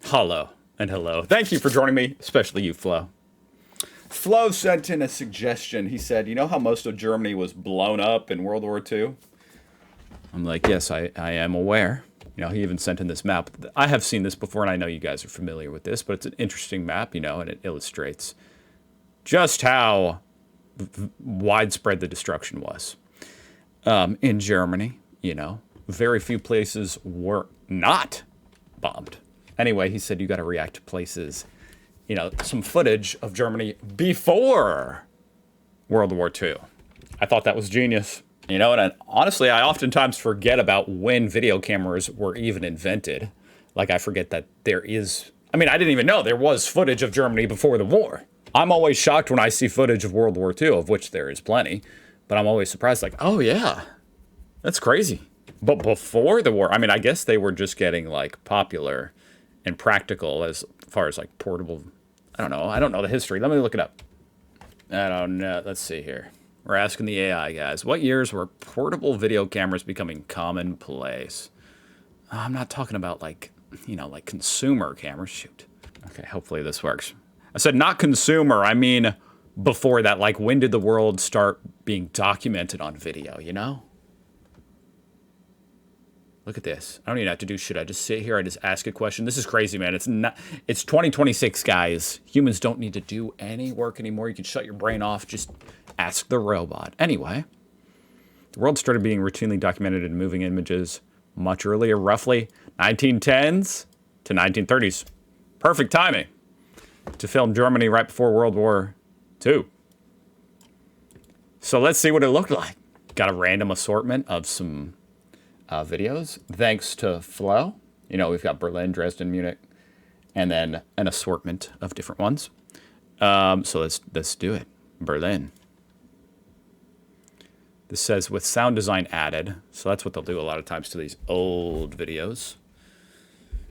Hello and hello. Thank you for joining me, especially you, Flo. Flo sent in a suggestion. He said, you know how most of Germany was blown up in World War II? I'm like, yes, I am aware. You know, he even sent in this map. I have seen this before, and I know you guys are familiar with this, but it's an interesting map, you know, and it illustrates just how widespread the destruction was. In Germany, you know, very few places were not bombed. Anyway, he said you got to react to places, you know, some footage of Germany before World War II. I thought that was genius. You know, and honestly, I oftentimes forget about when video cameras were even invented. Like, I forget that there is... I mean, I didn't even know there was footage of Germany before the war. I'm always shocked when I see footage of World War II, of which there is plenty. But I'm always surprised, like, oh, yeah, that's crazy. But before the war, I mean, I guess they were just getting, like, popular and practical as far as, like, portable... I don't know the history. Let me look it up. I don't know. Let's see here. We're asking the AI guys, what years were portable video cameras becoming commonplace? I'm not talking about, like, you know, like consumer cameras. Shoot. Okay, hopefully this works. I said not consumer. I mean before that. Like, when did the world start being documented on video, you know? Look at this. I don't even have to do shit. I just sit here. I just ask a question. This is crazy, man. It's 2026, guys. Humans don't need to do any work anymore. You can shut your brain off. Just ask the robot. Anyway, the world started being routinely documented in moving images much earlier, roughly 1910s to 1930s. Perfect timing to film Germany right before World War II. So let's see what it looked like. Got a random assortment of some videos, thanks to Flo. You know, we've got Berlin, Dresden, Munich, and then an assortment of different ones. So let's do it. Berlin. This says with sound design added. So that's what they'll do a lot of times to these old videos.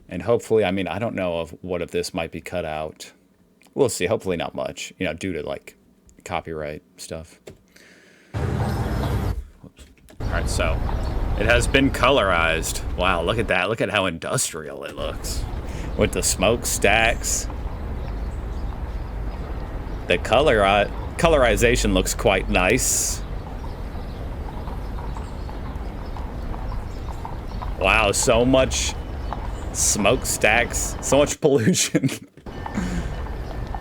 And hopefully, I mean, I don't know of what of this might be cut out. We'll see. Hopefully not much, you know, due to like copyright stuff. Whoops. All right, so it has been colorized. Wow, look at that. Look at how industrial it looks with the smokestacks. The colorization looks quite nice. Wow, so much smokestacks, so much pollution.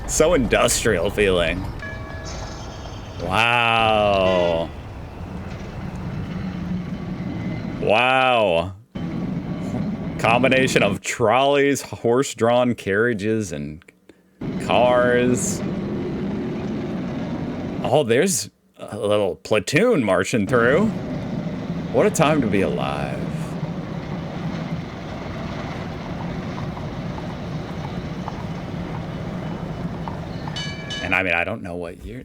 So industrial feeling. Wow. Wow. Combination of trolleys, horse-drawn carriages, and cars. Oh, there's a little platoon marching through. What a time to be alive. And I mean, I don't know what year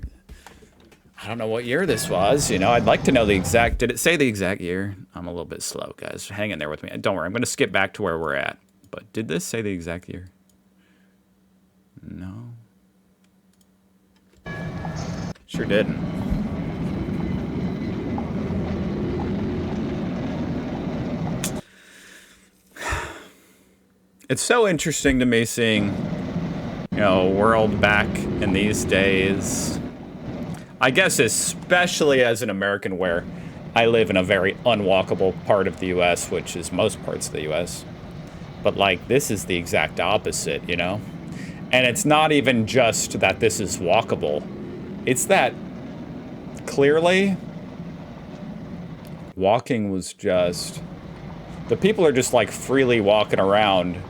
this was. You know, I'd like to know the exact, did it say the exact year? I'm a little bit slow, guys. Hang in there with me. Don't worry, I'm going to skip back to where we're at. But did this say the exact year? No. Sure didn't. It's so interesting to me seeing, you know, world back in these days. I guess especially as an American where I live in a very unwalkable part of the U.S., which is most parts of the U.S. But, like, this is the exact opposite, you know? And it's not even just that this is walkable. It's that, clearly, walking was just... The people are just, like, freely walking around.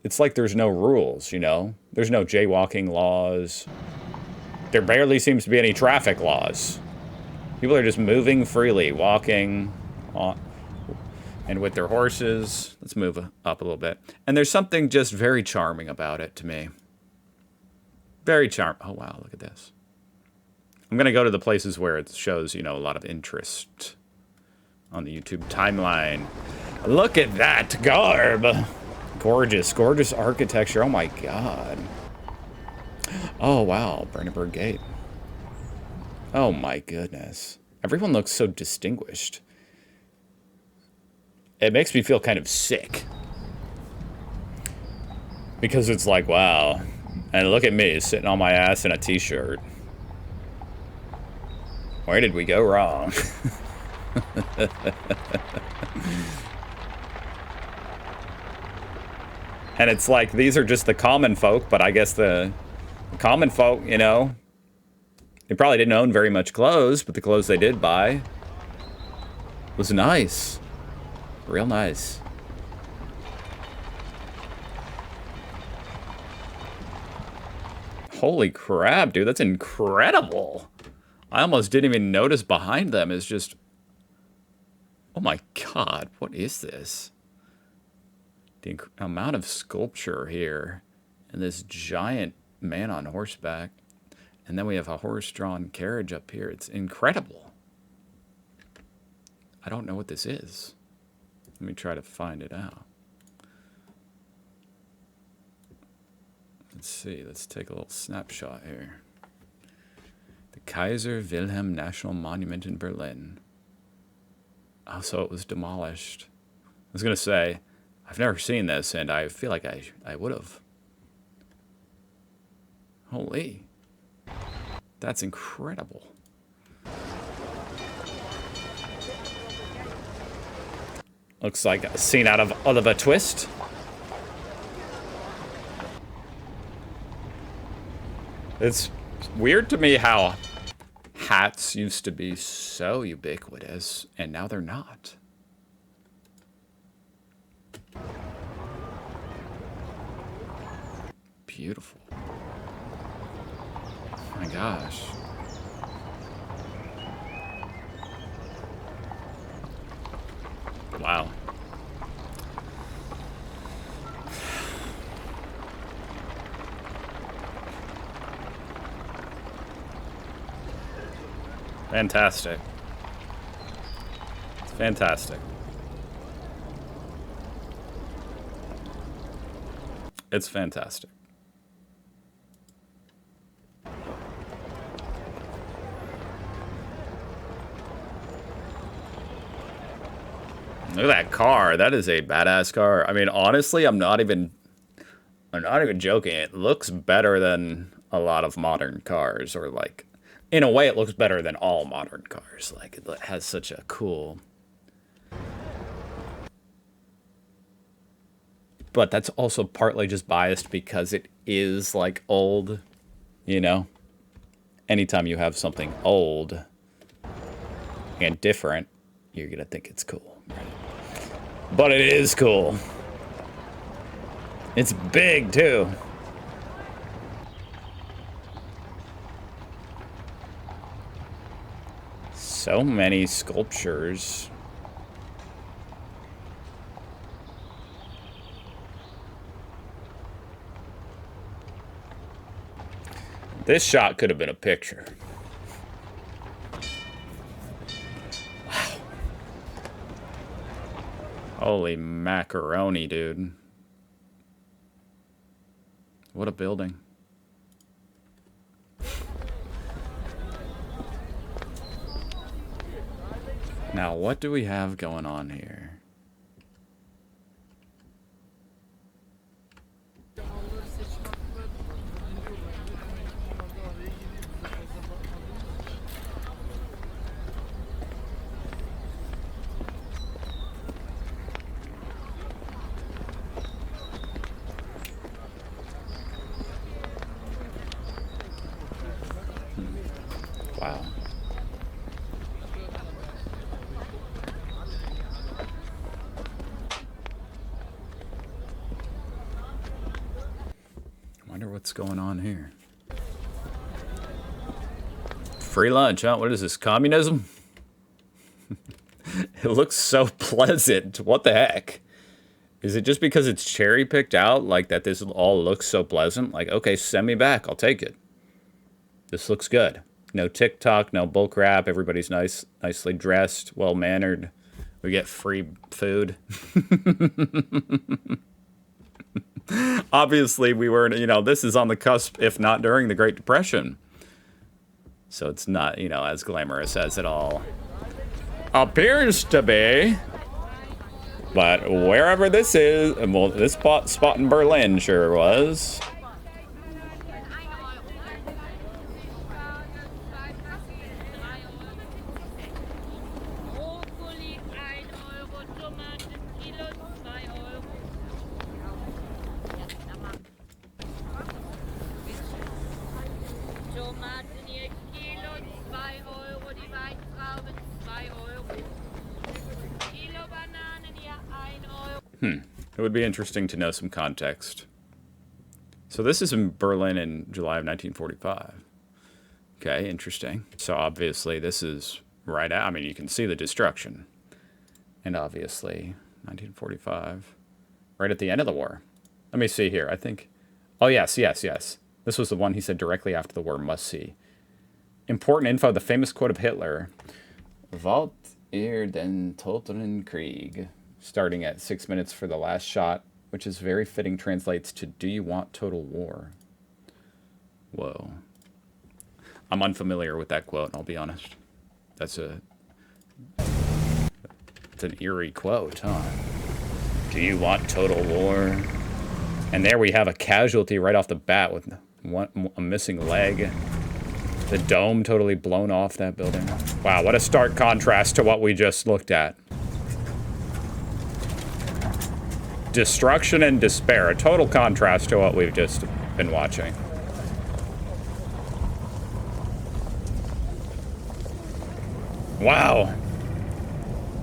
It's like there's no rules, you know? There's no jaywalking laws. There barely seems to be any traffic laws. People are just moving freely, walking on, and with their horses. Let's move up a little bit. And there's something just very charming about it to me. Very charming. Oh, wow, look at this. I'm going to go to the places where it shows, you know, a lot of interest on the YouTube timeline. Look at that garb. Gorgeous, gorgeous architecture. Oh, my God. Oh, wow. Brandenburg Gate. Oh, my goodness. Everyone looks so distinguished. It makes me feel kind of sick. Because it's like, wow. And look at me, sitting on my ass in a t-shirt. Where did we go wrong? And it's like, these are just the common folk, but I guess the common folk, you know, they probably didn't own very much clothes, but the clothes they did buy was nice. Real nice. Holy crap, dude, that's incredible. I almost didn't even notice behind them. It's just, oh my God, what is this? The amount of sculpture here, and this giant man on horseback, and then we have a horse-drawn carriage up here. It's incredible. I don't know what this is. Let me try to find it out. Let's see, let's take a little snapshot here. The Kaiser Wilhelm National Monument in Berlin. Oh, so it was demolished. I was gonna say, I've never seen this, and I feel like I would have. Holy. That's incredible. Looks like a scene out of Oliver Twist. It's weird to me how hats used to be so ubiquitous, and now they're not. Beautiful. Oh my gosh. Wow. Fantastic. It's fantastic. It's fantastic. Look at that car. That is a badass car. I mean, honestly, I'm not even joking. It looks better than a lot of modern cars, or like, in a way, it looks better than all modern cars. Like, it has such a cool... But that's also partly just biased because it is, like, old, you know? Anytime you have something old and different, you're gonna think it's cool. But it is cool. It's big, too. So many sculptures. This shot could have been a picture. Wow. Holy macaroni, dude. What a building. Now, what do we have going on here? Wow. Wonder what's going on here. Free lunch, huh? What is this, communism? It looks so pleasant. What the heck? Is it just because it's cherry picked out, like that this all looks so pleasant? Like, okay, send me back. I'll take it. This looks good. No TikTok, no bullcrap. Everybody's nicely dressed, well-mannered. We get free food. Obviously, we were, you know, this is on the cusp, if not during the Great Depression. So it's not, you know, as glamorous as it all appears to be. But wherever this is, well, this spot in Berlin sure was. It would be interesting to know some context. So this is in Berlin in July of 1945. Okay, interesting. So obviously this is right out. I mean, you can see the destruction. And obviously, 1945, right at the end of the war. Let me see here. I think, oh, yes. This was the one he said directly after the war, must see. Important info, the famous quote of Hitler, Walt ihr den totalen Krieg, starting at 6 minutes for the last shot, which is very fitting, translates to, do you want total war? Whoa. I'm unfamiliar with that quote, I'll be honest. It's an eerie quote, huh? Do you want total war? And there we have a casualty right off the bat with a missing leg. The dome totally blown off that building. Wow, what a stark contrast to what we just looked at. Destruction and despair, a total contrast to what we've just been watching. Wow.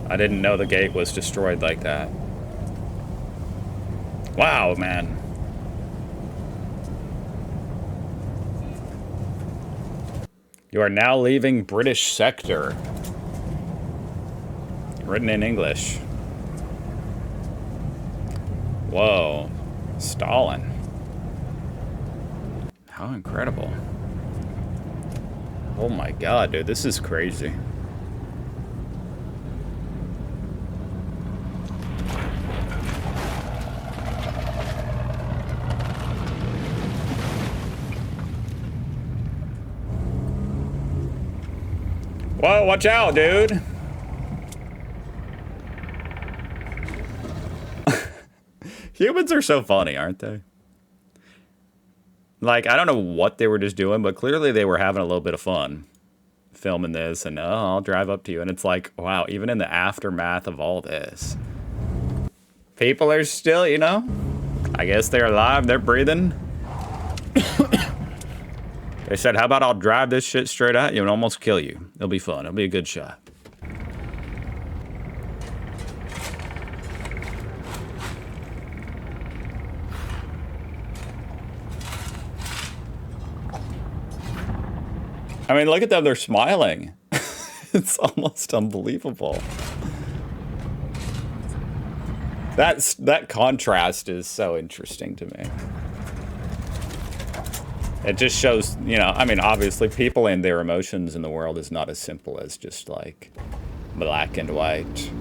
I didn't know the gate was destroyed like that. Wow, man. You are now leaving British sector. Written in English. Whoa. Stalin. How incredible. Oh my god, dude, this is crazy. Whoa, watch out, dude. Humans are so funny, aren't they? Like, I don't know what they were just doing, but clearly they were having a little bit of fun filming this, and oh, I'll drive up to you. And it's like, wow, even in the aftermath of all this, people are still, you know, I guess they're alive, they're breathing. They said, how about I'll drive this shit straight at you and almost kill you? It'll be fun. It'll be a good shot. I mean, look at them. They're smiling. It's almost unbelievable. That contrast is so interesting to me. It just shows, you know, I mean, obviously people and their emotions in the world is not as simple as just like black and white.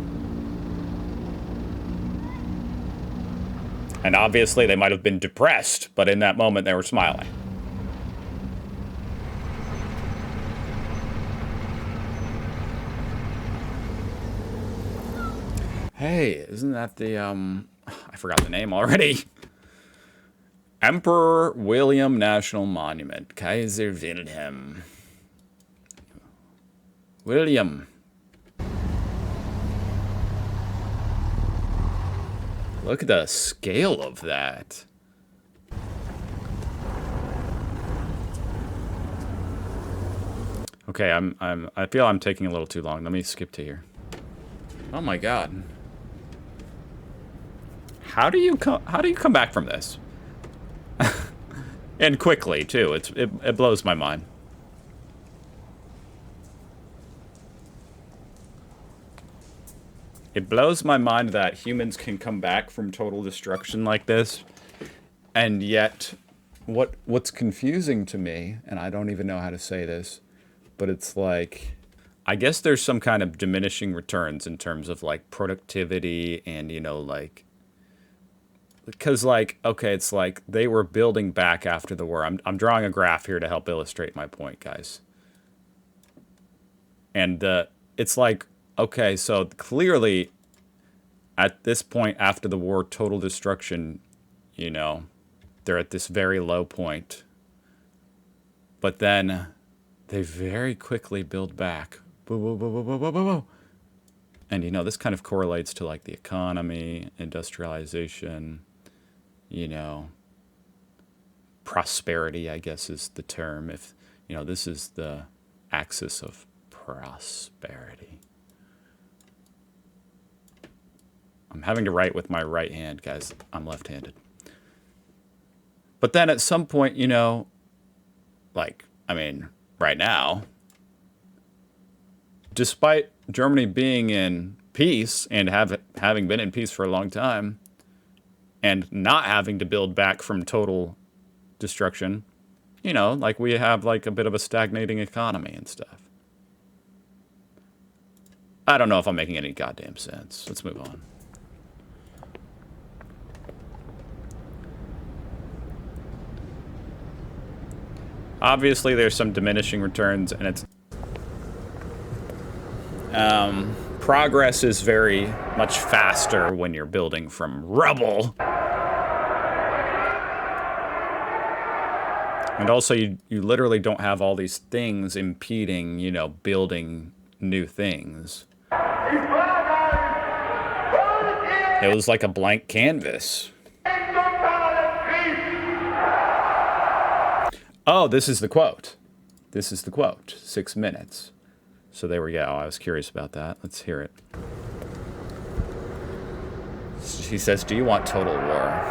And obviously they might have been depressed, but in that moment they were smiling. Hey, isn't that the, I forgot the name already. Emperor William National Monument. Kaiser Wilhelm. William. Look at the scale of that. Okay, I feel I'm taking a little too long. Let me skip to here. Oh my god. How do you come back from this? And quickly too. It blows my mind. It blows my mind that humans can come back from total destruction like this. And yet what's confusing to me, and I don't even know how to say this, but it's like, I guess there's some kind of diminishing returns in terms of like productivity and, you know, like, because like, okay, it's like they were building back after the war. I'm drawing a graph here to help illustrate my point, guys. And it's like, okay, so clearly at this point after the war, total destruction, you know, they're at this very low point. But then they very quickly build back. Boo, boo, boo, boo, boo, boo, boo, boo. And, you know, this kind of correlates to, like, the economy, industrialization, you know, prosperity, I guess is the term. If, you know, this is the axis of prosperity. I'm having to write with my right hand, guys. I'm left-handed. But then at some point, you know, like, I mean, right now, despite Germany being in peace and having been in peace for a long time and not having to build back from total destruction, you know, like we have like a bit of a stagnating economy and stuff. I don't know if I'm making any goddamn sense. Let's move on. Obviously, there's some diminishing returns, and it's progress is very much faster when you're building from rubble. And also, you literally don't have all these things impeding, you know, building new things. It was like a blank canvas. Oh, this is the quote. This is the quote. 6 minutes. So there we go. I was curious about that. Let's hear it. He says, "Do you want total war?"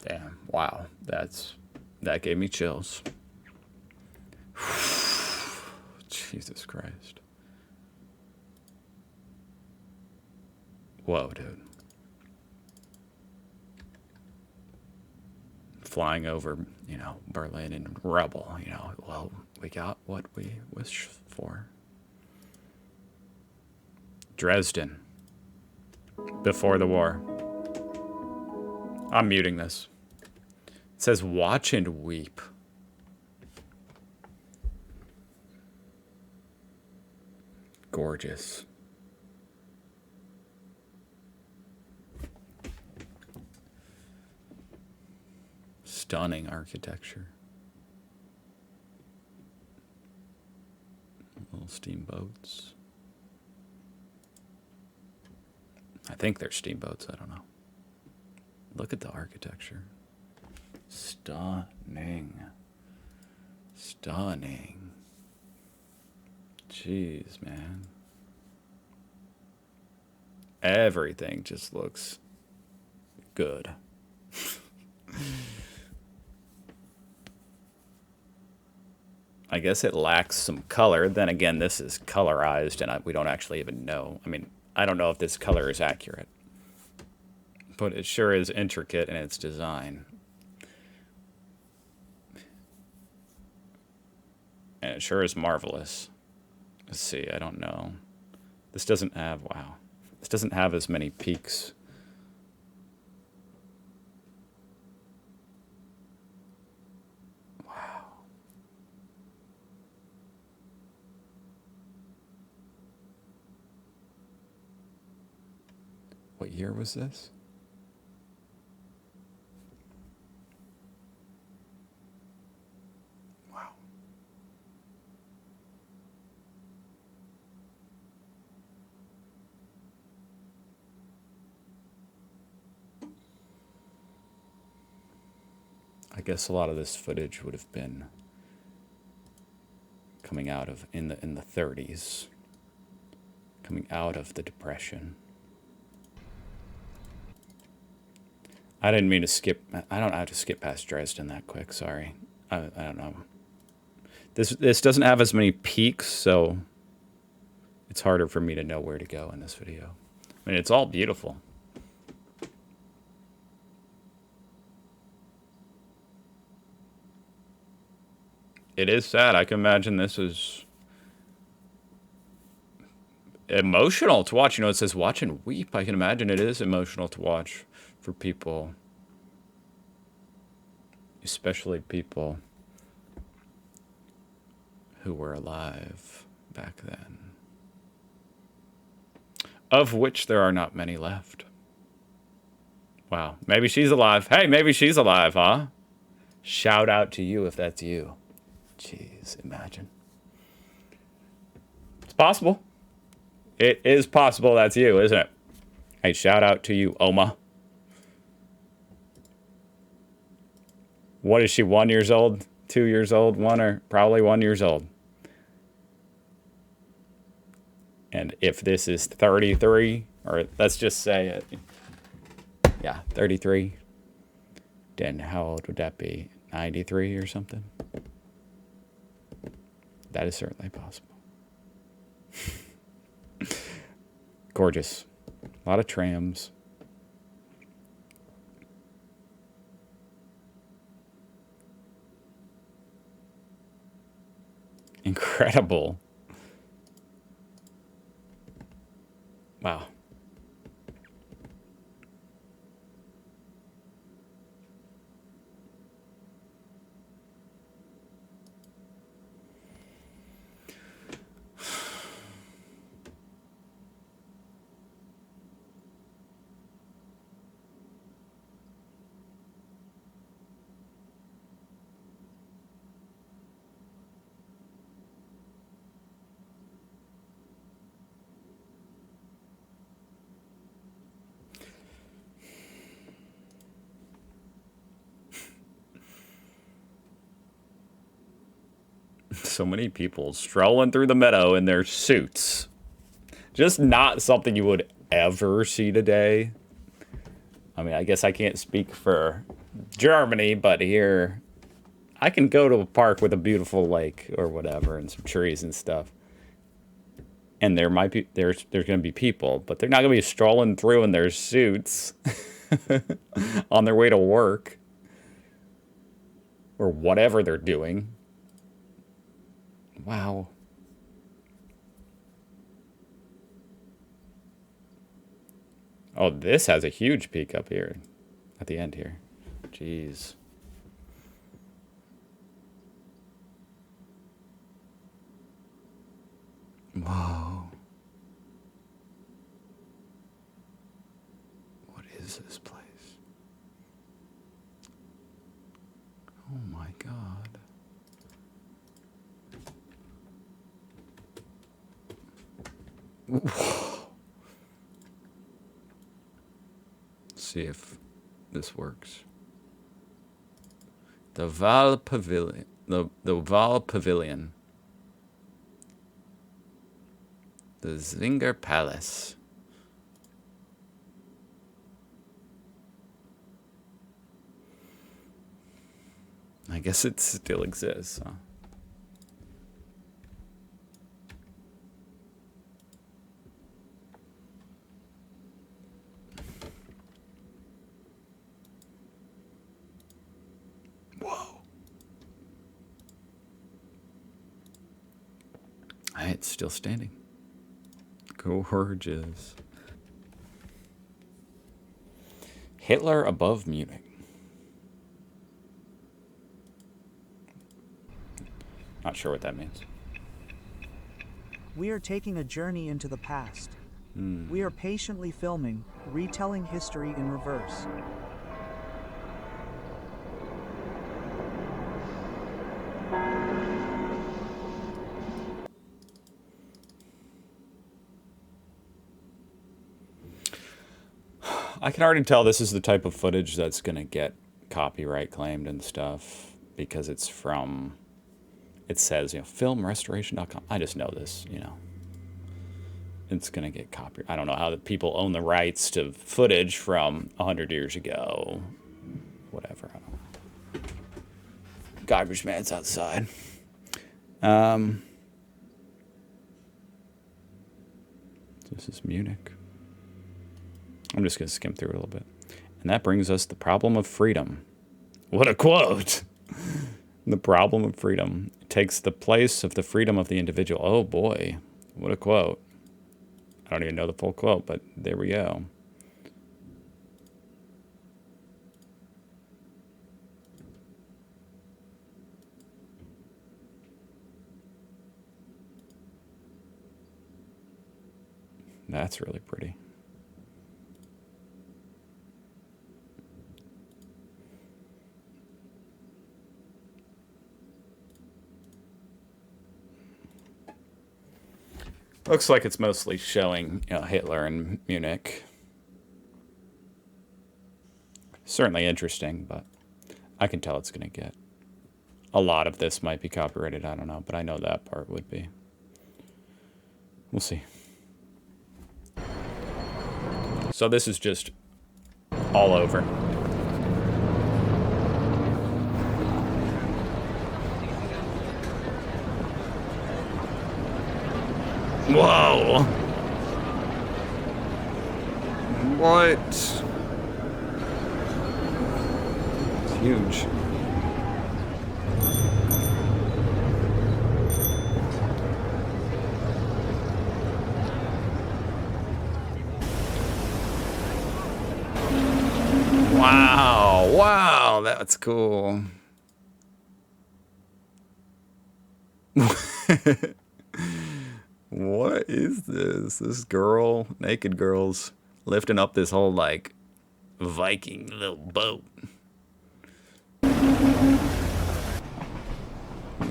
Damn. Wow. That gave me chills. Jesus Christ. Whoa, dude. Flying over, you know, Berlin and rubble, you know, well, we got what we wished for. Dresden. Before the war. I'm muting this. It says, "Watch and weep." Gorgeous. Stunning architecture. Little steamboats. I think they're steamboats, I don't know. Look at the architecture. Stunning. Stunning. Jeez, man. Everything just looks good. I guess it lacks some color. Then again, this is colorized, and we don't actually even know. I mean, I don't know if this color is accurate. But it sure is intricate in its design. And it sure is marvelous. Let's see, I don't know. This doesn't have, wow. This doesn't have as many peaks. Wow. What year was this? I guess a lot of this footage would have been coming out of in the 30s, coming out of the Depression. I didn't mean to skip. I don't have to skip past Dresden that quick. Sorry. I don't know. This doesn't have as many peaks, so it's harder for me to know where to go in this video. I mean, it's all beautiful. It is sad. I can imagine this is emotional to watch. You know, it says watch and weep. I can imagine it is emotional to watch for people, especially people who were alive back then, of which there are not many left. Wow, maybe she's alive. Hey, maybe she's alive, huh? Shout out to you if that's you. Jeez, imagine. It's possible. It is possible that's you, isn't it? Hey, shout out to you, Oma. What is she, 1 year old? 2 years old? Probably 1 year old. And if this is 33, or let's just say it, yeah, 33, then how old would that be? 93 or something? That is certainly possible. Gorgeous. A lot of trams. Incredible. Wow. So many people strolling through the meadow in their suits. Just not something you would ever see today. I mean, I guess I can't speak for Germany, but here I can go to a park with a beautiful lake or whatever and some trees and stuff. And there might be there's going to be people, but they're not going to be strolling through in their suits on their way to work or whatever they're doing. Wow. Oh, this has a huge peak up here at the end here. Jeez. Whoa. What is this place? Oh my God. Whoa. Let's see if this works. The Val Pavilion. The Val Pavilion. The Zinger Palace. I guess it still exists, huh? Whoa. It's still standing. Gorgeous. Hitler above Munich. Not sure what that means. We are taking a journey into the past. We are patiently filming, retelling history in reverse. I can already tell this is the type of footage that's going to get copyright claimed and stuff because it's from, it says, you know, filmrestoration.com. I just know this, you know. It's going to get copyright. I don't know how the people own the rights to footage from 100 years ago. Whatever. I don't know. Garbage man's outside. This is Munich. I'm just going to skim through it a little bit. And that brings us the problem of freedom. What a quote! The problem of freedom takes the place of the freedom of the individual. Oh boy, what a quote. I don't even know the full quote, but there we go. That's really pretty. Looks like it's mostly showing, Hitler and Munich. Certainly interesting, but I can tell it's going to get. A lot of this might be copyrighted, I don't know, but I know that part would be. We'll see. So this is just all over. Whoa! What? It's huge. Wow, wow, that's cool. What is this? This girl, naked girls, lifting up this whole, like, Viking little boat.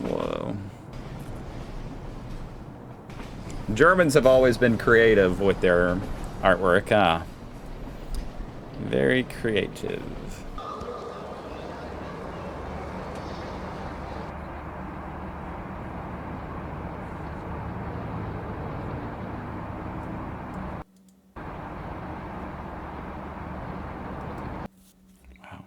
Whoa. Germans have always been creative with their artwork, huh? Very creative. Wow.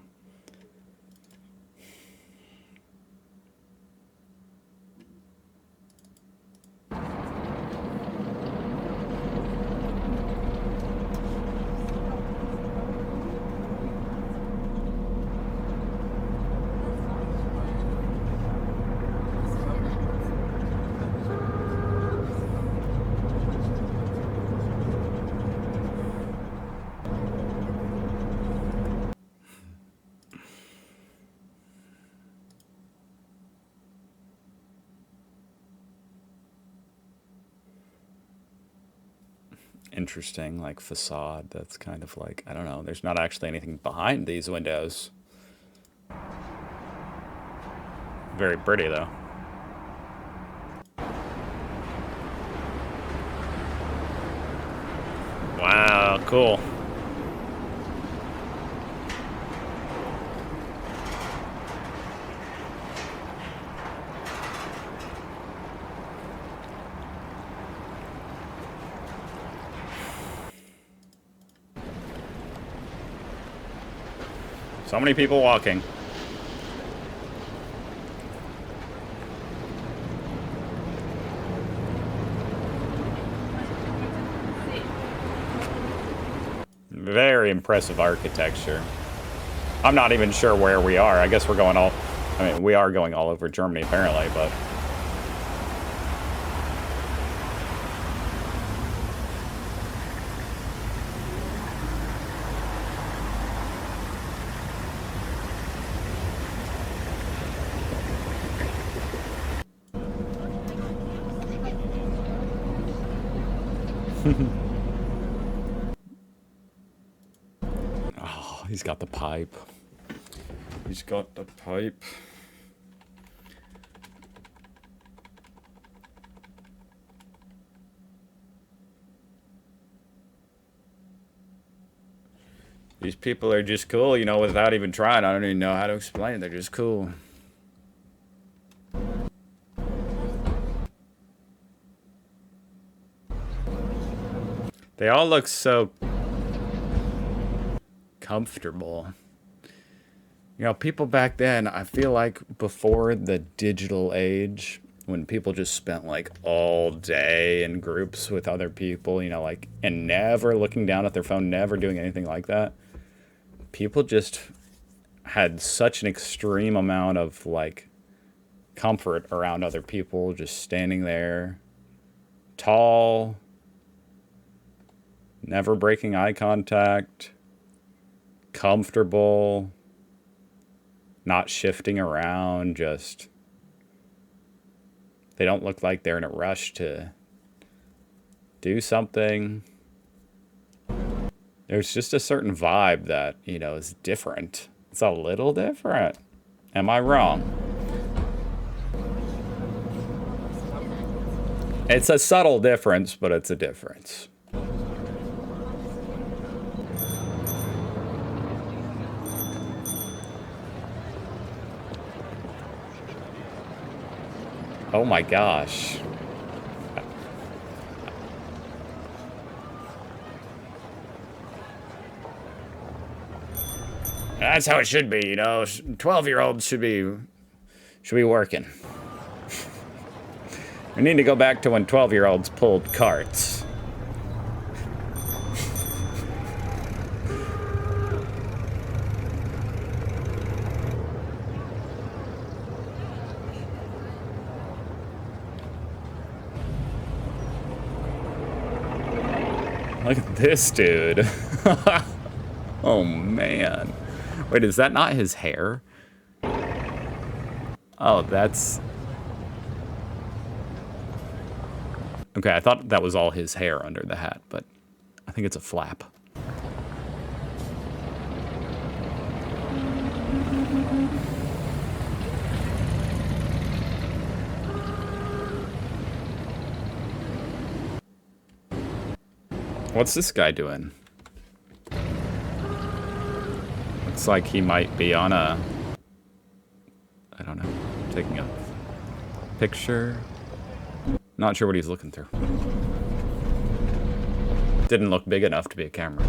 Interesting, like, facade that's kind of like, I don't know, there's not actually anything behind these windows. Very pretty, though. Wow, cool. So many people walking. Very impressive architecture. I'm not even sure where we are. I guess we're going all... I mean, we are going all over Germany, apparently, but... Oh, he's got the pipe. He's got the pipe. These people are just cool, you know, without even trying. I don't even know how to explain it. They're just cool. They all look so comfortable. You know, people back then, I feel like before the digital age, when people just spent like all day in groups with other people, you know, like, and never looking down at their phone, never doing anything like that, people just had such an extreme amount of like comfort around other people, just standing there, tall, never breaking eye contact, comfortable, not shifting around, just they don't look like they're in a rush to do something. There's just a certain vibe that, you know, is different. It's a little different. Am I wrong? It's a subtle difference, but it's a difference. Oh my gosh. That's how it should be, you know. 12-year-olds should be working. We need to go back to when 12-year-olds pulled carts. Look at this dude. Oh man. Wait, is that not his hair? Oh, that's... Okay, I thought that was all his hair under the hat, but I think it's a flap. What's this guy doing? Looks like he might be on a... I don't know. Taking a picture. Not sure what he's looking through. Didn't look big enough to be a camera.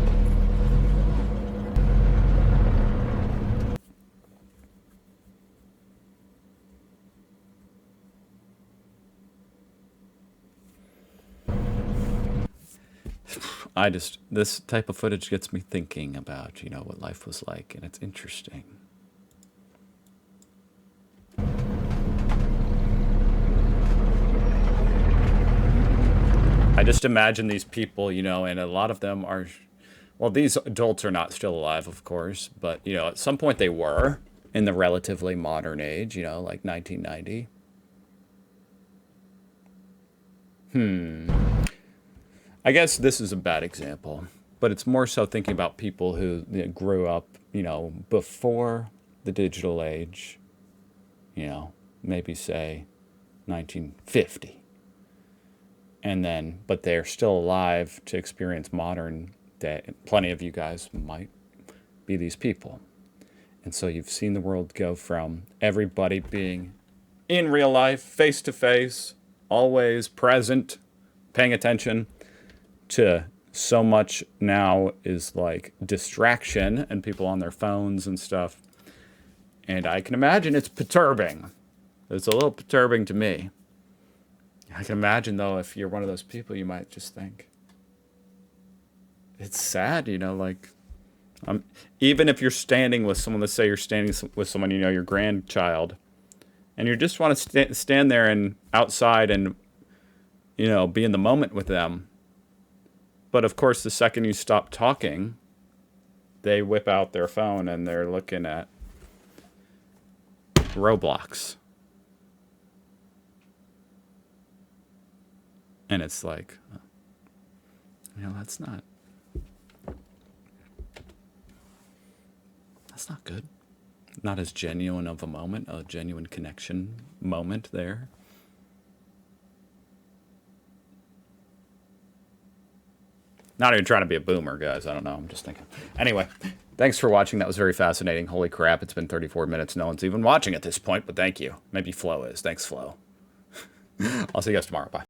This type of footage gets me thinking about, you know, what life was like, and it's interesting. I just imagine these people, you know, and a lot of them are, well, these adults are not still alive, of course, but, you know, at some point they were in the relatively modern age, you know, like 1990. I guess this is a bad example, but it's more so thinking about people who grew up, you know, before the digital age, you know, maybe say 1950. And then, but they're still alive to experience modern day. Plenty of you guys might be these people. And so you've seen the world go from everybody being in real life, face to face, always present, paying attention, to so much now is like distraction and people on their phones and stuff. And I can imagine it's perturbing. It's a little perturbing to me. I can imagine, though, if you're one of those people, you might just think, it's sad, you know, like, even if you're standing with someone, let's say you're standing with someone, you know, your grandchild, and you just want to stand there and outside and, you know, be in the moment with them. But, of course, the second you stop talking, they whip out their phone and they're looking at Roblox. And it's like, you know, that's not good. Not as genuine of a moment, a genuine connection moment there. Not even trying to be a boomer, guys. I don't know. I'm just thinking. Anyway, thanks for watching. That was very fascinating. Holy crap, it's been 34 minutes. No one's even watching at this point, but thank you. Maybe Flo is. Thanks, Flo. I'll see you guys tomorrow. Bye.